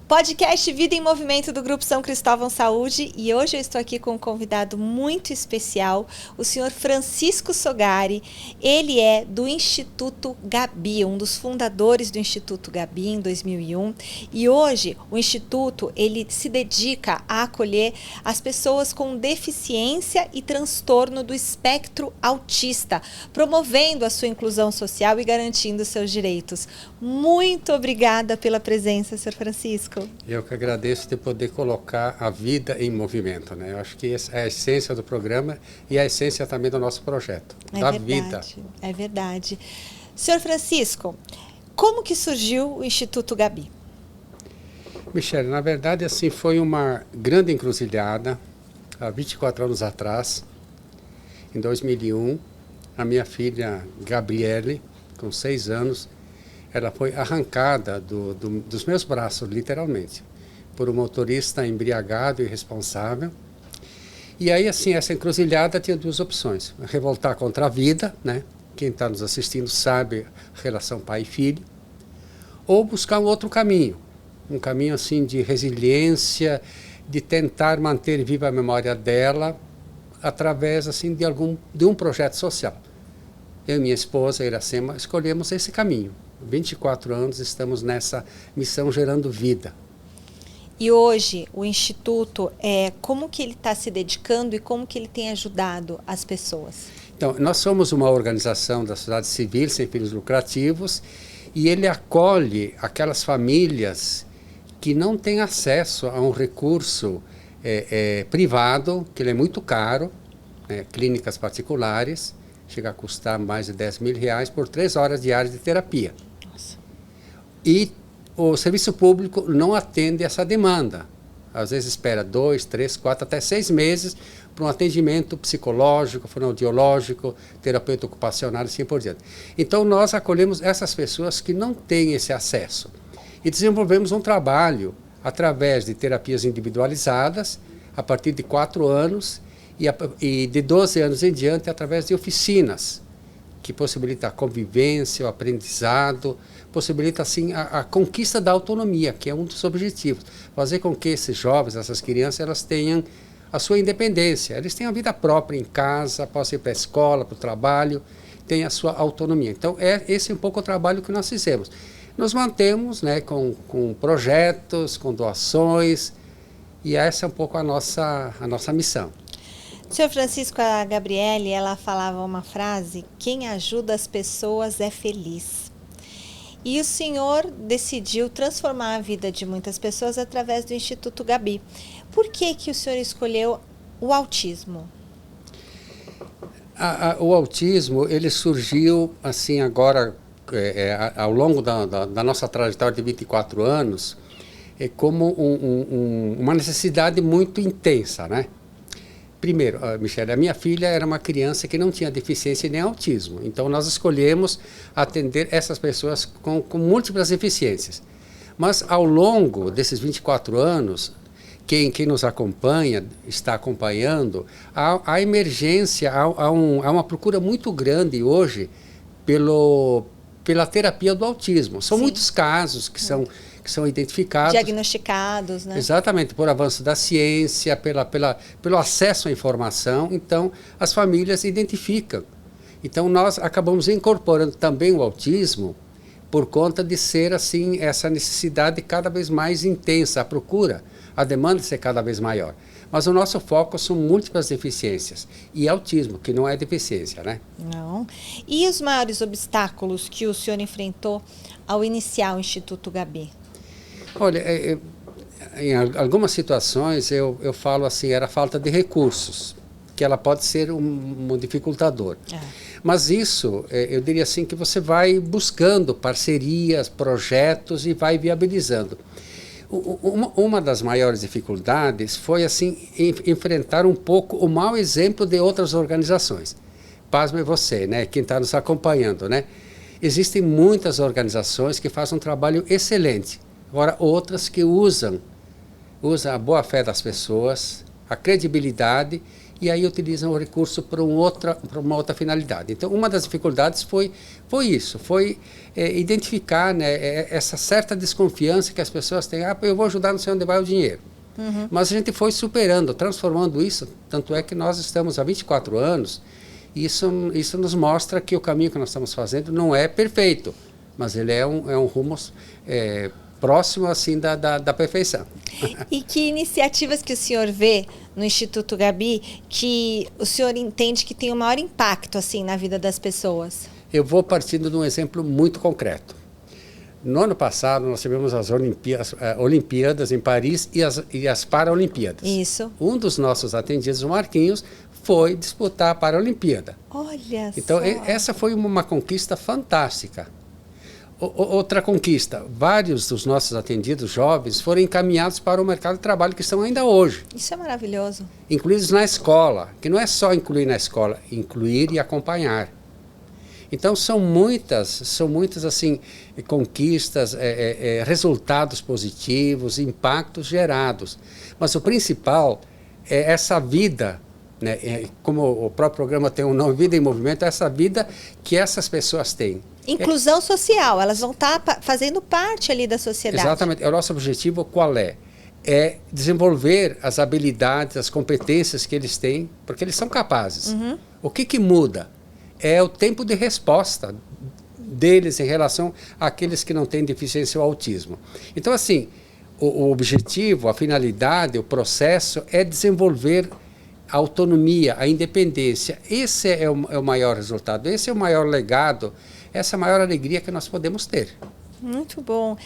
Podcast Vida em Movimento do Grupo São Cristóvão Saúde, e hoje eu estou aqui com um convidado muito especial, o senhor Francisco Sogari. Ele é do Instituto Gabi, um dos fundadores do Instituto Gabi em 2001, e hoje o Instituto ele se dedica a acolher as pessoas com deficiência e transtorno do espectro autista, promovendo a sua inclusão social e garantindo seus direitos. Muito obrigada pela presença, senhor Francisco. Eu que agradeço de poder colocar a vida em movimento, né? Eu acho que essa é a essência do programa e a essência também do nosso projeto, da vida. É verdade. Senhor Francisco, como que surgiu o Instituto Gabi? Michele, na verdade, assim, foi uma grande encruzilhada, há 24 anos atrás, em 2001, a minha filha Gabriele, com 6 anos, ela foi arrancada dos meus braços, literalmente, por um motorista embriagado e irresponsável. E aí, assim, essa encruzilhada tinha duas opções. Revoltar contra a vida, né? Quem está nos assistindo sabe a relação pai e filho. Ou buscar um outro caminho. Um caminho, assim, de resiliência, de tentar manter viva a memória dela através, assim, de um projeto social. Eu e minha esposa, Iracema, escolhemos esse caminho. 24 anos estamos nessa missão gerando vida. E hoje o Instituto, como que ele está se dedicando e como que ele tem ajudado as pessoas? Então, nós somos uma organização da sociedade civil sem fins lucrativos e ele acolhe aquelas famílias que não têm acesso a um recurso privado, que ele é muito caro, né, clínicas particulares, chega a custar mais de R$10.000 por 3 horas diárias de terapia. E o serviço público não atende essa demanda. Às vezes espera 2, 3, 4, até 6 meses para um atendimento psicológico, fonoaudiológico, terapeuta ocupacional e assim por diante. Então nós acolhemos essas pessoas que não têm esse acesso e desenvolvemos um trabalho através de terapias individualizadas a partir de 4 anos e de 12 anos em diante através de oficinas que possibilita a convivência, o aprendizado, possibilita assim a conquista da autonomia, que é um dos objetivos, fazer com que esses jovens, essas crianças, elas tenham a sua independência, eles tenham a vida própria em casa, possam ir para a escola, para o trabalho, tenham a sua autonomia. Então esse é um pouco o trabalho que nós fizemos. Nos mantemos, né, com projetos, com doações, e essa é um pouco a nossa missão. Senhor Francisco, a Gabriele, ela falava uma frase: quem ajuda as pessoas é feliz. E o senhor decidiu transformar a vida de muitas pessoas através do Instituto Gabi. Por que o senhor escolheu o autismo? O autismo, ele surgiu assim agora, ao longo da nossa trajetória de 24 anos, como uma necessidade muito intensa, né? Primeiro, Michele, a minha filha era uma criança que não tinha deficiência nem autismo. Então, nós escolhemos atender essas pessoas com múltiplas deficiências. Mas, ao longo desses 24 anos, quem nos acompanha, está acompanhando, há emergência, há uma procura muito grande hoje pela terapia do autismo. São muitos casos que são identificados. Diagnosticados, né? Exatamente, por avanço da ciência, pelo acesso à informação. Então, as famílias identificam. Então, nós acabamos incorporando também o autismo por conta de ser, assim, essa necessidade cada vez mais intensa, a procura, a demanda ser cada vez maior. Mas o nosso foco são múltiplas deficiências e autismo, que não é deficiência, né? Não. E os maiores obstáculos que o senhor enfrentou ao iniciar o Instituto Gabi? Olha, em algumas situações eu falo assim, era falta de recursos, que ela pode ser um dificultador. Mas isso, eu diria assim, que você vai buscando parcerias, projetos e vai viabilizando. Uma das maiores dificuldades foi assim enfrentar um pouco o mau exemplo de outras organizações. Pasme você, né, quem está nos acompanhando, né? Existem muitas organizações que fazem um trabalho excelente. Agora, outras que usam a boa-fé das pessoas, a credibilidade e aí utilizam o recurso para uma outra finalidade. Então, uma das dificuldades foi isso, identificar, né, essa certa desconfiança que as pessoas têm, eu vou ajudar, não sei onde vai o dinheiro. Mas a gente foi superando, transformando isso, tanto é que nós estamos há 24 anos, e isso nos mostra que o caminho que nós estamos fazendo não é perfeito, mas ele é um rumo próximo assim da perfeição. E que iniciativas que o senhor vê no Instituto Gabi que o senhor entende que tem o maior impacto assim na vida das pessoas? Eu vou partindo de um exemplo muito concreto. No ano passado, nós tivemos as Olimpíadas em Paris e as Paralimpíadas. Isso. Um dos nossos atendidos, o Marquinhos, foi disputar a Paralimpíada. Olha então, só. Essa foi uma conquista fantástica. Outra conquista, vários dos nossos atendidos jovens foram encaminhados para o mercado de trabalho que estão ainda hoje. Isso é maravilhoso. Incluídos na escola, que não é só incluir na escola, incluir e acompanhar. Então são muitas assim conquistas, resultados positivos, impactos gerados. Mas o principal é essa vida, né? Como o próprio programa tem um nome, Vida em Movimento, é essa vida que essas pessoas têm. Inclusão social, elas vão estar fazendo parte ali da sociedade. Exatamente. O nosso objetivo qual é? É desenvolver as habilidades, as competências que eles têm, porque eles são capazes. O que muda? É o tempo de resposta deles em relação àqueles que não têm deficiência ou autismo. Então, assim, o objetivo, a finalidade, o processo é desenvolver a autonomia, a independência. Esse é o maior resultado, esse é o maior legado, essa é a maior alegria que nós podemos ter. Muito bom.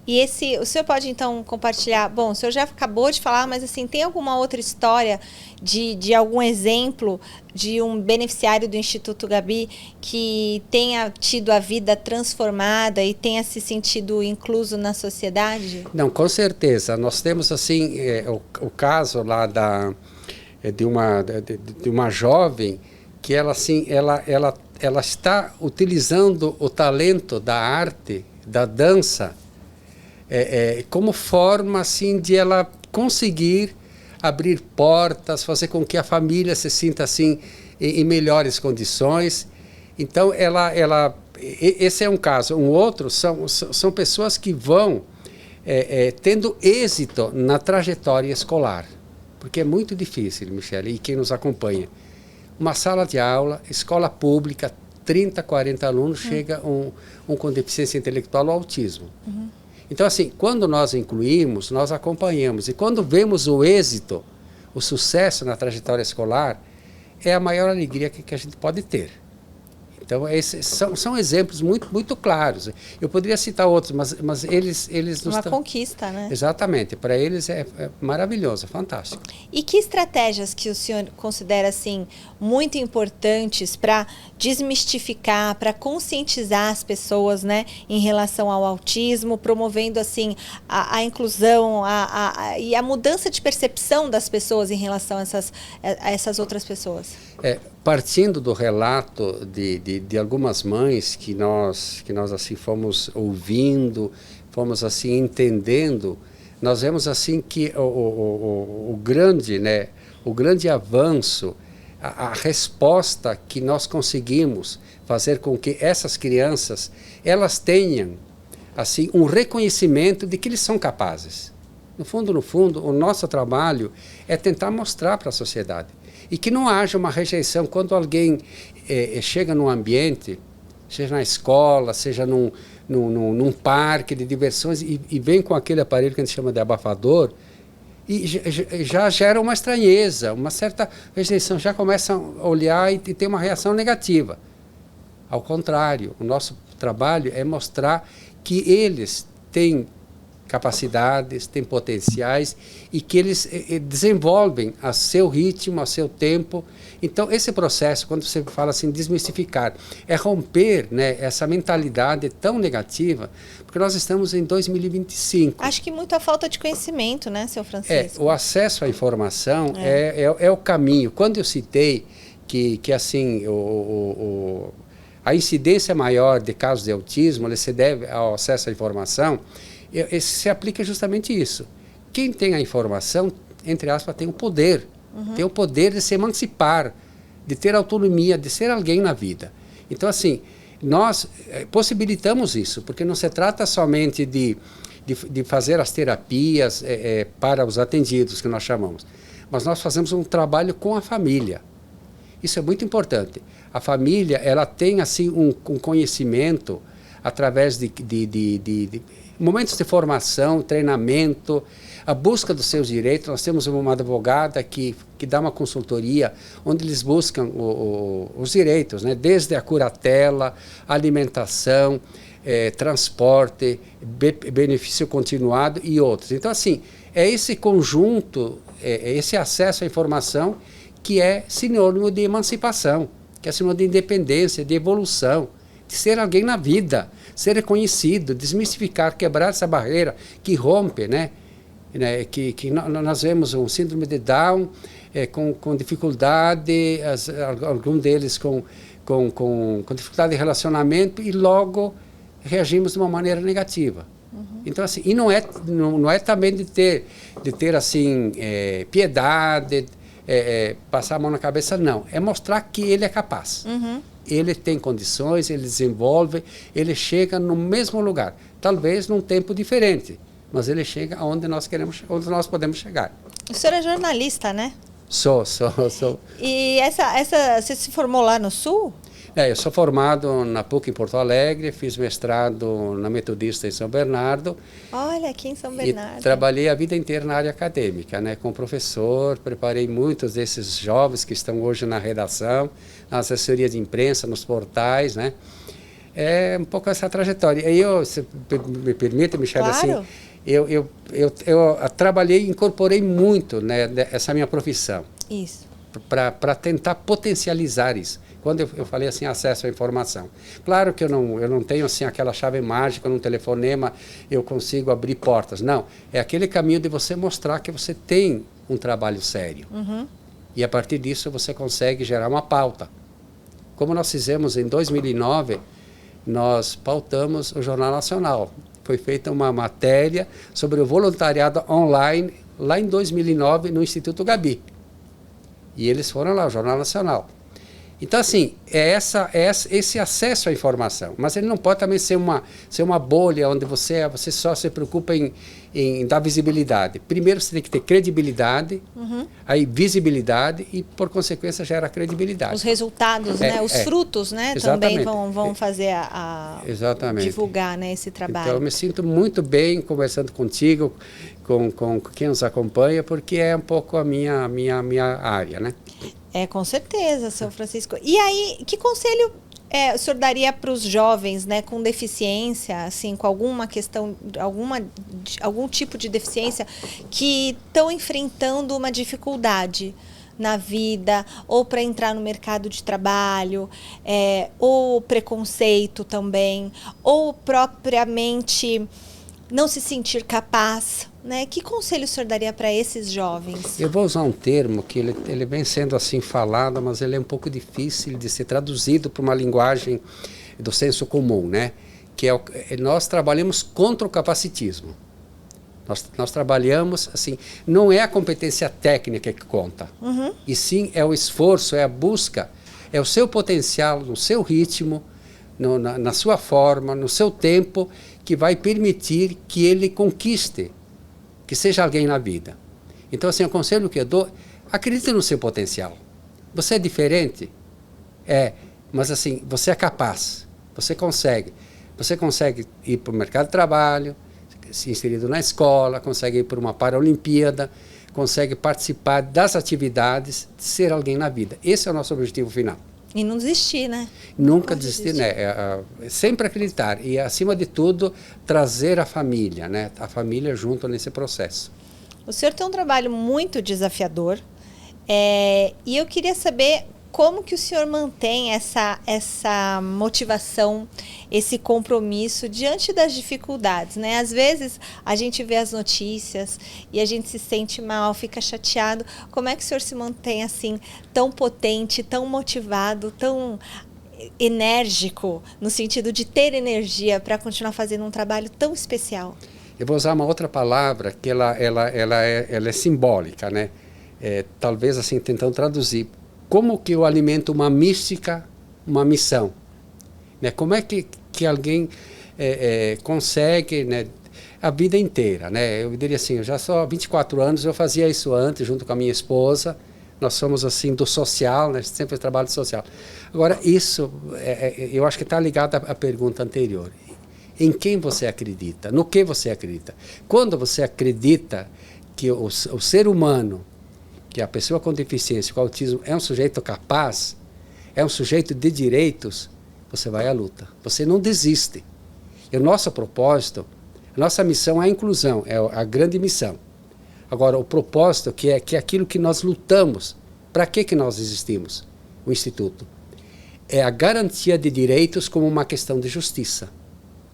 E o senhor pode então compartilhar, bom, o senhor já acabou de falar, mas assim, tem alguma outra história de algum exemplo de um beneficiário do Instituto Gabi que tenha tido a vida transformada e tenha se sentido incluso na sociedade? Não, com certeza. Nós temos assim o caso lá de uma jovem que ela assim, ela está utilizando o talento da arte, da dança, como forma assim de ela conseguir abrir portas, fazer com que a família se sinta assim em melhores condições. Então esse é um caso. Um outro são pessoas que vão tendo êxito na trajetória escolar, porque é muito difícil, Michele, e quem nos acompanha, uma sala de aula, escola pública, 30, 40 alunos, chega um com deficiência intelectual ou autismo. Então, assim, quando nós incluímos, nós acompanhamos. E quando vemos o êxito, o sucesso na trajetória escolar, é a maior alegria que a gente pode ter. Então, esses são exemplos muito claros. Eu poderia citar outros, mas eles uma conquista, né? Exatamente. Para eles é maravilhoso, é fantástico. E que estratégias que o senhor considera assim muito importantes para desmistificar, para conscientizar as pessoas, né, em relação ao autismo, promovendo assim a inclusão e a mudança de percepção das pessoas em relação a essas outras pessoas? Partindo do relato de algumas mães que nós assim fomos ouvindo, fomos assim entendendo, nós vemos assim que o grande avanço, a resposta que nós conseguimos fazer com que essas crianças elas tenham assim um reconhecimento de que eles são capazes. No fundo, o nosso trabalho é tentar mostrar para a sociedade e que não haja uma rejeição quando alguém chega num ambiente, seja na escola, seja num parque de diversões e vem com aquele aparelho que a gente chama de abafador e já gera uma estranheza, uma certa rejeição, já começa a olhar e ter uma reação negativa. Ao contrário, o nosso trabalho é mostrar que eles têm capacidades, têm potenciais e que eles desenvolvem a seu ritmo, a seu tempo. Então, esse processo, quando você fala assim, desmistificar, é romper, né, essa mentalidade tão negativa, porque nós estamos em 2025. Acho que muita falta de conhecimento, né, seu Francisco? O acesso à informação é o caminho. Quando eu citei que assim, a incidência maior de casos de autismo se deve ao acesso à informação, se aplica justamente isso. Quem tem a informação, entre aspas, tem o poder tem o poder de se emancipar, de ter autonomia, de ser alguém na vida. Então, assim, nós possibilitamos isso, porque não se trata somente de fazer as terapias para os atendidos, que nós chamamos, mas nós fazemos um trabalho com a família. Isso é muito importante. A família, ela tem assim um conhecimento através de momentos de formação, treinamento, a busca dos seus direitos. Nós temos uma advogada que dá uma consultoria onde eles buscam os direitos, né? Desde a curatela, alimentação, transporte, benefício continuado e outros. Então, assim, é esse conjunto, esse acesso à informação que é sinônimo de emancipação, que é sinônimo de independência, de evolução, de ser alguém na vida, ser reconhecido, desmistificar, quebrar essa barreira que rompe, né? Que nós vemos um síndrome de Down com dificuldade, algum deles com dificuldade de relacionamento e logo reagimos de uma maneira negativa. Então, assim, e não é também de ter assim, piedade, passar a mão na cabeça, não. É mostrar que ele é capaz. Ele tem condições, ele desenvolve, ele chega no mesmo lugar. Talvez num tempo diferente, mas ele chega onde nós podemos chegar. O senhor é jornalista, né? Sou. E você se formou lá no Sul? Eu sou formado na PUC em Porto Alegre, fiz mestrado na Metodista em São Bernardo. Olha, aqui em São Bernardo. E trabalhei a vida inteira na área acadêmica, né? Como professor, preparei muitos desses jovens que estão hoje na redação, na assessoria de imprensa, nos portais, né? É um pouco essa trajetória. E eu, se me permite, Michele, claro. Assim, eu trabalhei e incorporei muito, né, essa minha profissão. Isso. Para tentar potencializar isso. Quando eu falei assim, acesso à informação. Claro que eu não tenho assim aquela chave mágica, num telefonema eu consigo abrir portas. Não, é aquele caminho de você mostrar que você tem um trabalho sério. E a partir disso você consegue gerar uma pauta. Como nós fizemos em 2009, nós pautamos o Jornal Nacional. Foi feita uma matéria sobre o voluntariado online lá em 2009 no Instituto Gabi. E eles foram lá, o Jornal Nacional. Então, assim, esse acesso à informação. Mas ele não pode também ser uma bolha onde você só se preocupa em dar visibilidade. Primeiro, você tem que ter credibilidade, aí visibilidade e, por consequência, gera credibilidade. Os resultados, né? Os frutos, né? Também vão fazer divulgar, né, esse trabalho. Então, eu me sinto muito bem conversando contigo, com quem nos acompanha, porque é um pouco a minha área, né? Com certeza, senhor Francisco. E aí, que conselho o senhor daria para os jovens, né, com deficiência, assim, com alguma questão, algum tipo de deficiência, que estão enfrentando uma dificuldade na vida, ou para entrar no mercado de trabalho, ou preconceito também, ou propriamente não se sentir capaz, né? Que conselho o senhor daria para esses jovens? Eu vou usar um termo que ele vem sendo assim falado, mas ele é um pouco difícil de ser traduzido para uma linguagem do senso comum, né? Que nós trabalhamos contra o capacitismo. Nós trabalhamos assim, não é a competência técnica que conta, e sim é o esforço, é a busca, é o seu potencial, no seu ritmo, na sua forma, no seu tempo, que vai permitir que ele conquiste, que seja alguém na vida. Então, assim, o conselho que eu dou, acredite no seu potencial. Você é diferente? Mas assim, você é capaz, você consegue ir para o mercado de trabalho, se inserido na escola, consegue ir para uma Paralimpíada, consegue participar das atividades, ser alguém na vida. Esse é o nosso objetivo final. E não desistir, né? Nunca desistir, né? Sempre acreditar e, acima de tudo, trazer a família, né? A família junto nesse processo. O senhor tem um trabalho muito desafiador e eu queria saber como que o senhor mantém essa motivação, esse compromisso diante das dificuldades, né? Às vezes a gente vê as notícias e a gente se sente mal, fica chateado. Como é que o senhor se mantém assim, tão potente, tão motivado, tão enérgico, no sentido de ter energia para continuar fazendo um trabalho tão especial? Eu vou usar uma outra palavra que ela é simbólica, né? talvez assim, tentando traduzir, como que eu alimento uma mística, uma missão? Né? Como é que alguém consegue, né, a vida inteira? Né? Eu diria assim, eu já sou há 24 anos, eu fazia isso antes, junto com a minha esposa, nós somos assim do social, né, sempre trabalho social. Agora, isso, eu acho que está ligado à pergunta anterior. Em quem você acredita? No que você acredita? Quando você acredita que o ser humano, que a pessoa com deficiência, com autismo, é um sujeito capaz, é um sujeito de direitos, você vai à luta. Você não desiste. E o nosso propósito, a nossa missão é a inclusão, é a grande missão. Agora, o propósito, que é aquilo que nós lutamos, para que nós existimos, o Instituto? É a garantia de direitos como uma questão de justiça.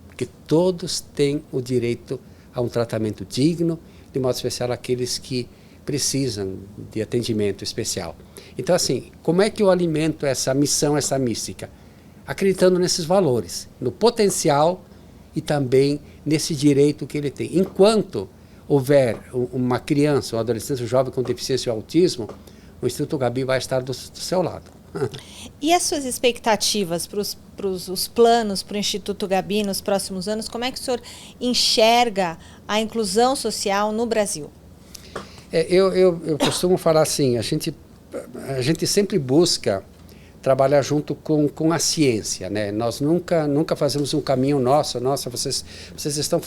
Porque todos têm o direito a um tratamento digno, de modo especial aqueles que precisam de atendimento especial. Então, assim, como é que eu alimento essa missão, essa mística? Acreditando nesses valores, no potencial e também nesse direito que ele tem. Enquanto houver uma criança, um adolescente, um jovem com deficiência ou autismo, o Instituto Gabi vai estar do seu lado. E as suas expectativas para os planos para o Instituto Gabi nos próximos anos? Como é que o senhor enxerga a inclusão social no Brasil? Eu costumo falar assim, a gente sempre busca trabalhar junto com a ciência, né? Nós nunca fazemos um caminho nosso, vocês estão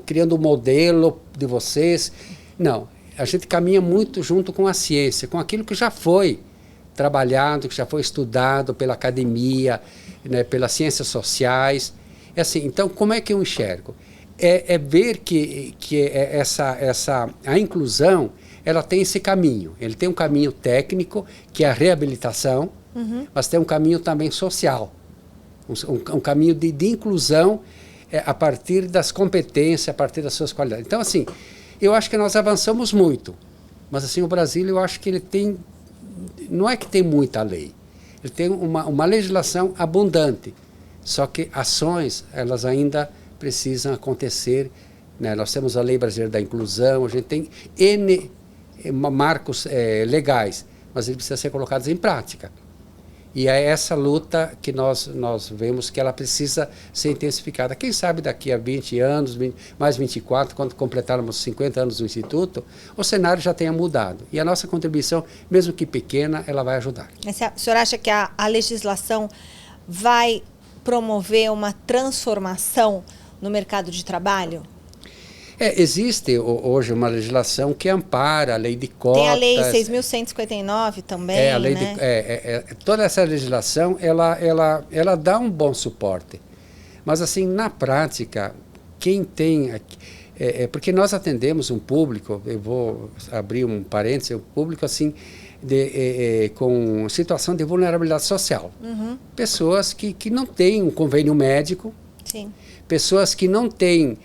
criando um modelo de vocês. Não, a gente caminha muito junto com a ciência, com aquilo que já foi trabalhado, que já foi estudado pela academia, né, pelas ciências sociais. Assim, então, como é que eu enxergo? É ver que a inclusão, ela tem esse caminho. Ele tem um caminho técnico, que é a reabilitação, mas tem um caminho também social, um caminho de inclusão a partir das competências, a partir das suas qualidades. Então, assim, eu acho que nós avançamos muito, mas assim, o Brasil, eu acho que ele tem, não é que tem muita lei, ele tem uma legislação abundante, só que ações, elas ainda precisam acontecer, né? Nós temos a Lei Brasileira da Inclusão, a gente tem N marcos legais, mas eles precisam ser colocados em prática. E é essa luta que nós vemos que ela precisa ser intensificada. Quem sabe daqui a 20 anos, mais 24, quando completarmos 50 anos do Instituto, o cenário já tenha mudado. E a nossa contribuição, mesmo que pequena, ela vai ajudar. Mas o senhor acha que a legislação vai promover uma transformação no mercado de trabalho? Existe hoje uma legislação que ampara a lei de cotas. Tem a lei 6.159 também, a lei né? Toda essa legislação, ela dá um bom suporte. Mas, assim, na prática, quem tem... porque nós atendemos um público, eu vou abrir um parênteses, um público, assim, com situação de vulnerabilidade social. Pessoas que não têm um convênio médico, sim, pessoas que não têm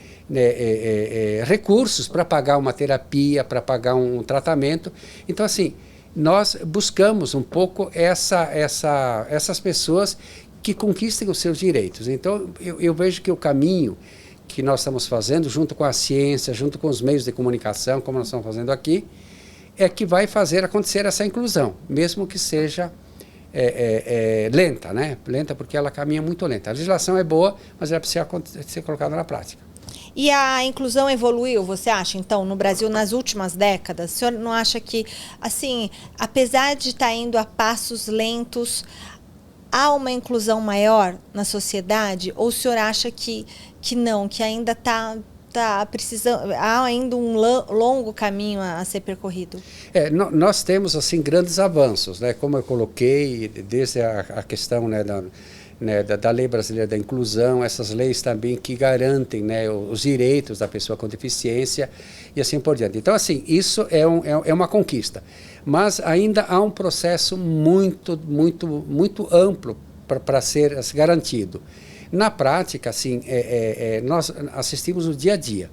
recursos para pagar uma terapia, para pagar um tratamento. Então, assim, nós buscamos um pouco essas pessoas que conquistem os seus direitos. Então, eu vejo que o caminho que nós estamos fazendo, junto com a ciência, junto com os meios de comunicação, como nós estamos fazendo aqui, é que vai fazer acontecer essa inclusão, mesmo que seja lenta, né? Lenta porque ela caminha muito lenta. A legislação é boa, mas ela precisa ser colocada na prática. E a inclusão evoluiu, você acha, então, no Brasil nas últimas décadas? O senhor não acha que, assim, apesar de estar indo a passos lentos, há uma inclusão maior na sociedade? Ou o senhor acha que não, que ainda está precisando, há ainda um longo caminho a ser percorrido? Nós temos, assim, grandes avanços, né? Como eu coloquei, desde a questão, né, da Lei Brasileira da Inclusão, essas leis também que garantem, né, os direitos da pessoa com deficiência e assim por diante. Então, assim, isso é uma conquista, mas ainda há um processo muito amplo para ser garantido. Na prática, assim, nós assistimos no dia a dia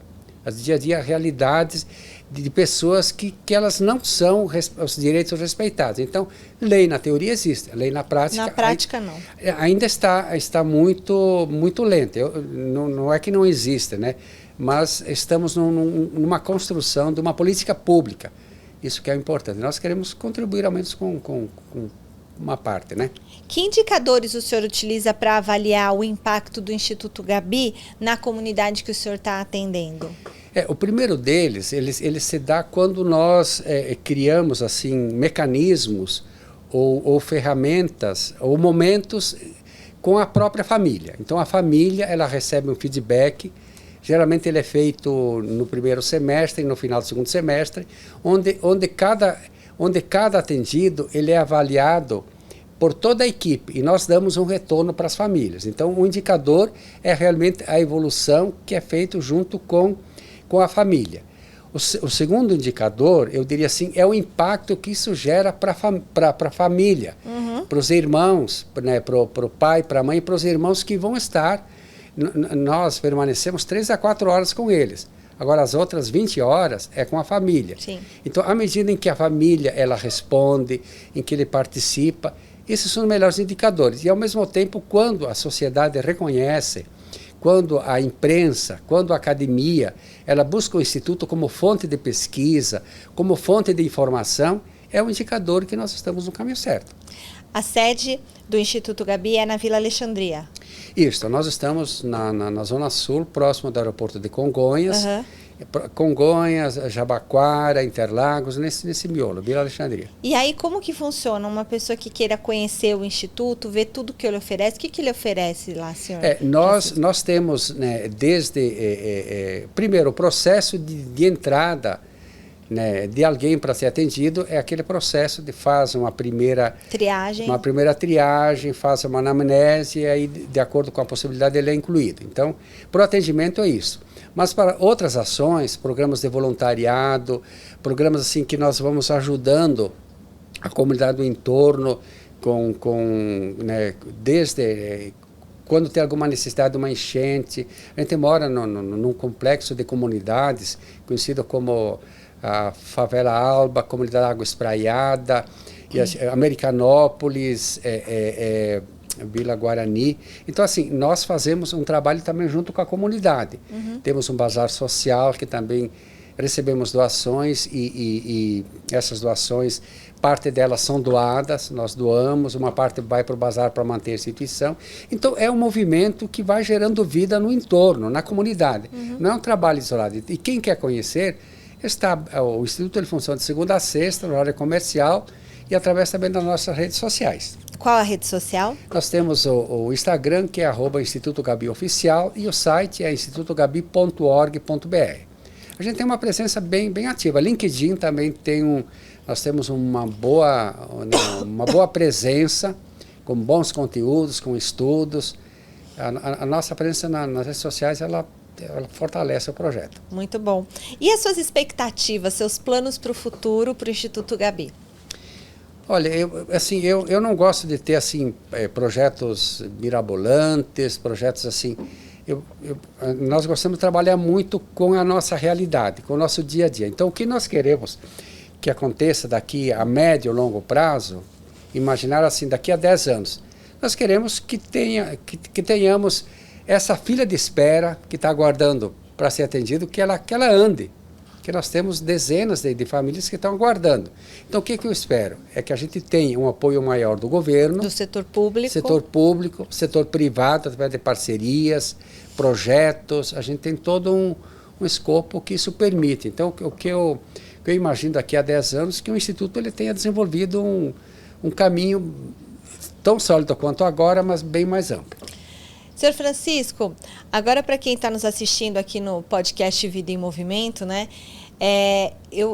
realidades de pessoas que elas não são os direitos respeitados. Então, lei na teoria existe, lei na prática... Na prática, não. Ainda está muito lenta. Não é que não existe, né? Mas estamos numa construção de uma política pública Isso que é importante. Nós queremos contribuir ao menos com uma parte, né? Que indicadores o senhor utiliza para avaliar o impacto do Instituto Gabi na comunidade que o senhor está atendendo? O primeiro deles, ele se dá quando nós criamos assim mecanismos ou ferramentas ou momentos com a própria família. Então a família ela recebe um feedback. Geralmente ele é feito no primeiro semestre e no final do segundo semestre, onde cada atendido ele é avaliado por toda a equipe e nós damos um retorno para as famílias. Então o indicador é realmente a evolução que é feito junto com a família. O segundo indicador, eu diria assim, é o impacto que isso gera para a família, para os irmãos, né, para o pai, para a mãe e para os irmãos que vão estar. Nós permanecemos 3 a 4 horas com eles. Agora, as outras 20 horas é com a família. Sim. Então, à medida em que a família ela responde, em que ele participa, esses são os melhores indicadores. E, ao mesmo tempo, quando a sociedade reconhece, quando a imprensa, quando a academia, ela busca o Instituto como fonte de pesquisa, como fonte de informação, é um indicador que nós estamos no caminho certo. A sede do Instituto Gabi é na Vila Alexandria. Isso, nós estamos na Zona Sul, próximo do aeroporto de Congonhas. Congonhas, Jabaquara, Interlagos, nesse miolo, Vila Alexandria. E aí, como que funciona? Uma pessoa que queira conhecer o Instituto, ver tudo que ele oferece, o que ele oferece lá, senhor? Nós temos, né, desde, primeiro, o processo de entrada, né, de alguém para ser atendido é aquele processo de faz uma primeira triagem, faz uma anamnese e aí, de acordo com a possibilidade, ele é incluído. Então, para o atendimento é isso. Mas para outras ações, programas de voluntariado, programas assim que nós vamos ajudando a comunidade do entorno né, desde quando tem alguma necessidade de uma enchente. A gente mora num complexo de comunidades conhecido como a Favela Alba, Comunidade Água Espraiada, Americanópolis, Vila Guarani. Então, assim, nós fazemos um trabalho também junto com a comunidade. Temos um bazar social que também recebemos doações e essas doações, parte delas são doadas, nós doamos, uma parte vai para o bazar para manter a instituição. Então, é um movimento que vai gerando vida no entorno, na comunidade. Não é um trabalho isolado. E quem quer conhecer, o Instituto ele funciona de segunda a sexta, no horário comercial, e através também das nossas redes sociais. Qual a rede social? Nós temos o Instagram, que é @Instituto Gabi Oficial, e o site é institutogabi.org.br. A gente tem uma presença bem ativa. LinkedIn também nós temos uma boa presença, com bons conteúdos, com estudos. A nossa presença nas redes sociais, ela fortalece o projeto. Muito bom. E as suas expectativas, seus planos para o futuro, para o Instituto Gabi? Olha, eu não gosto de ter assim projetos mirabolantes, projetos assim. Nós gostamos de trabalhar muito com a nossa realidade, com o nosso dia a dia. Então, o que nós queremos que aconteça daqui a médio e longo prazo, imaginar assim, daqui a 10 anos, nós queremos que tenhamos essa fila de espera que está aguardando para ser atendido, que ela ande. Que nós temos dezenas de famílias que estão aguardando. Então, o que eu espero? É que a gente tenha um apoio maior do governo, do setor público, setor privado, através de parcerias, projetos. A gente tem todo um escopo que isso permite. Então, o que eu imagino daqui a 10 anos, que o Instituto ele tenha desenvolvido um caminho tão sólido quanto agora, mas bem mais amplo. Senhor Francisco, agora para quem está nos assistindo aqui no podcast Vida em Movimento, né?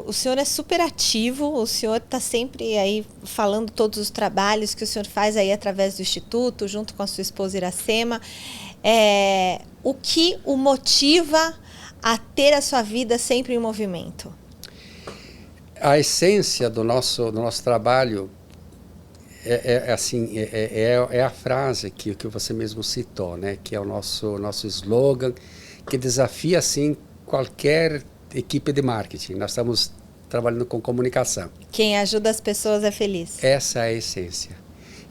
O senhor é super ativo, o senhor está sempre aí falando todos os trabalhos que o senhor faz aí através do Instituto, junto com a sua esposa Iracema. O que o motiva a ter a sua vida sempre em movimento? A essência do nosso trabalho é a frase que você mesmo citou, né? Que é o nosso slogan, que desafia assim qualquer equipe de marketing. Nós estamos trabalhando com comunicação. Quem ajuda as pessoas é feliz. Essa é a essência.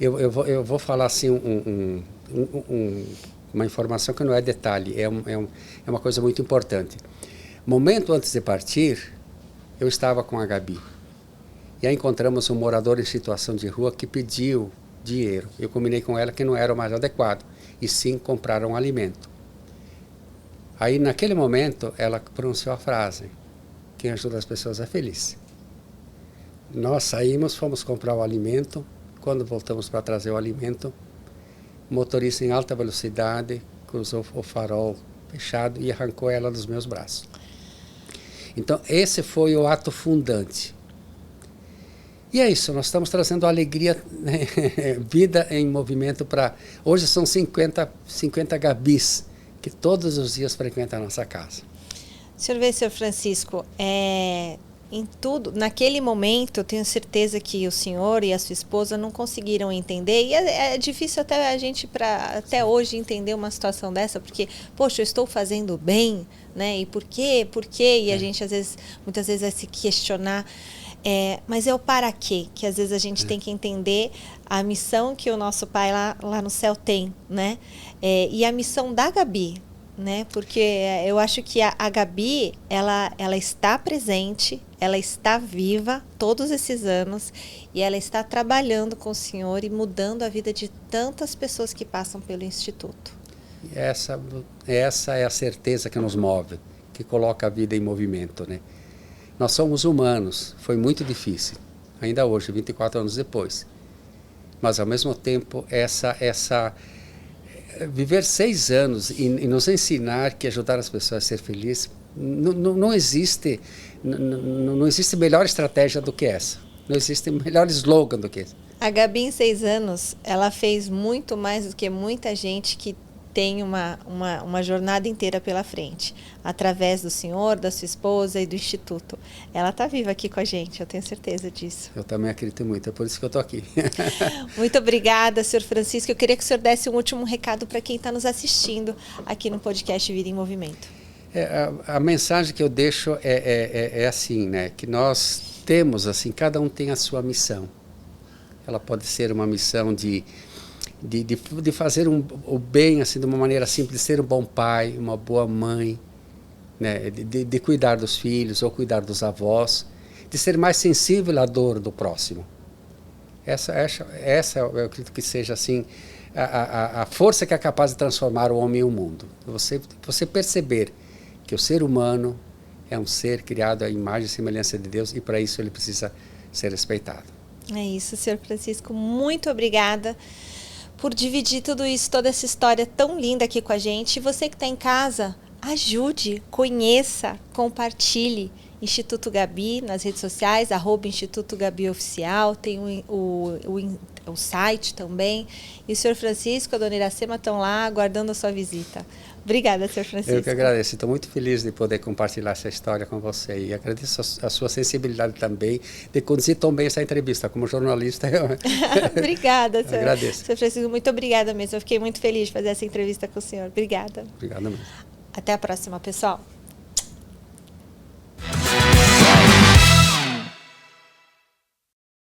Eu vou falar assim uma informação que não é detalhe, é uma coisa muito importante. Momento antes de partir, eu estava com a Gabi. E aí encontramos um morador em situação de rua que pediu dinheiro. Eu combinei com ela que não era o mais adequado, e sim comprar um alimento. Aí, naquele momento, ela pronunciou a frase: quem ajuda as pessoas é feliz. Nós saímos, fomos comprar o alimento. Quando voltamos para trazer o alimento, o motorista em alta velocidade cruzou o farol fechado e arrancou ela dos meus braços. Então, esse foi o ato fundante. E é isso, nós estamos trazendo alegria, né? Vida em movimento para... Hoje são 50 Gabis que todos os dias frequentam a nossa casa. O senhor vê, senhor Francisco, em tudo, naquele momento, eu tenho certeza que o senhor e a sua esposa não conseguiram entender, e é difícil até a gente, até hoje, entender uma situação dessa, porque, poxa, eu estou fazendo bem, né? E por quê? E a gente, muitas vezes, vai se questionar. Mas é o para quê? Que às vezes a gente tem que entender a missão que o nosso Pai lá no céu tem, né? E a missão da Gabi, né? Porque eu acho que a Gabi, ela está presente, ela está viva todos esses anos e ela está trabalhando com o Senhor e mudando a vida de tantas pessoas que passam pelo Instituto. E essa é a certeza que nos move, que coloca a vida em movimento, né? Nós somos humanos, foi muito difícil, ainda hoje, 24 anos depois. Mas, ao mesmo tempo, viver 6 anos e nos ensinar que ajudar as pessoas a ser felizes, não existe melhor estratégia do que essa. Não existe melhor slogan do que esse. A Gabi, em 6 anos, ela fez muito mais do que muita gente que tem uma jornada inteira pela frente, através do senhor, da sua esposa e do Instituto. Ela está viva aqui com a gente, eu tenho certeza disso. Eu também acredito muito, é por isso que eu estou aqui. Muito obrigada, senhor Francisco. Eu queria que o senhor desse um último recado para quem está nos assistindo aqui no podcast Vida em Movimento. A mensagem que eu deixo é assim, né? Que nós temos, assim, cada um tem a sua missão. Ela pode ser uma missão de fazer o bem, assim, de uma maneira simples, de ser um bom pai, uma boa mãe, né? De cuidar dos filhos ou cuidar dos avós, de ser mais sensível à dor do próximo. Essa eu acredito que seja, assim, a força que é capaz de transformar o homem e o mundo. Você perceber que o ser humano é um ser criado à imagem e semelhança de Deus, e para isso ele precisa ser respeitado. É isso, senhor Francisco. Muito obrigada por dividir tudo isso, toda essa história tão linda aqui com a gente. E você que está em casa, ajude, conheça, compartilhe. Instituto Gabi nas redes sociais, @Instituto Gabi Oficial, tem o site também. E o senhor Francisco e a dona Iracema estão lá aguardando a sua visita. Obrigada, senhor Francisco. Eu que agradeço. Estou muito feliz de poder compartilhar essa história com você. E agradeço a sua sensibilidade também de conduzir tão bem essa entrevista. Como jornalista, Obrigada, senhor. Agradeço. Senhor Francisco, muito obrigada mesmo. Eu fiquei muito feliz de fazer essa entrevista com o senhor. Obrigada. Obrigado mesmo. Até a próxima, pessoal.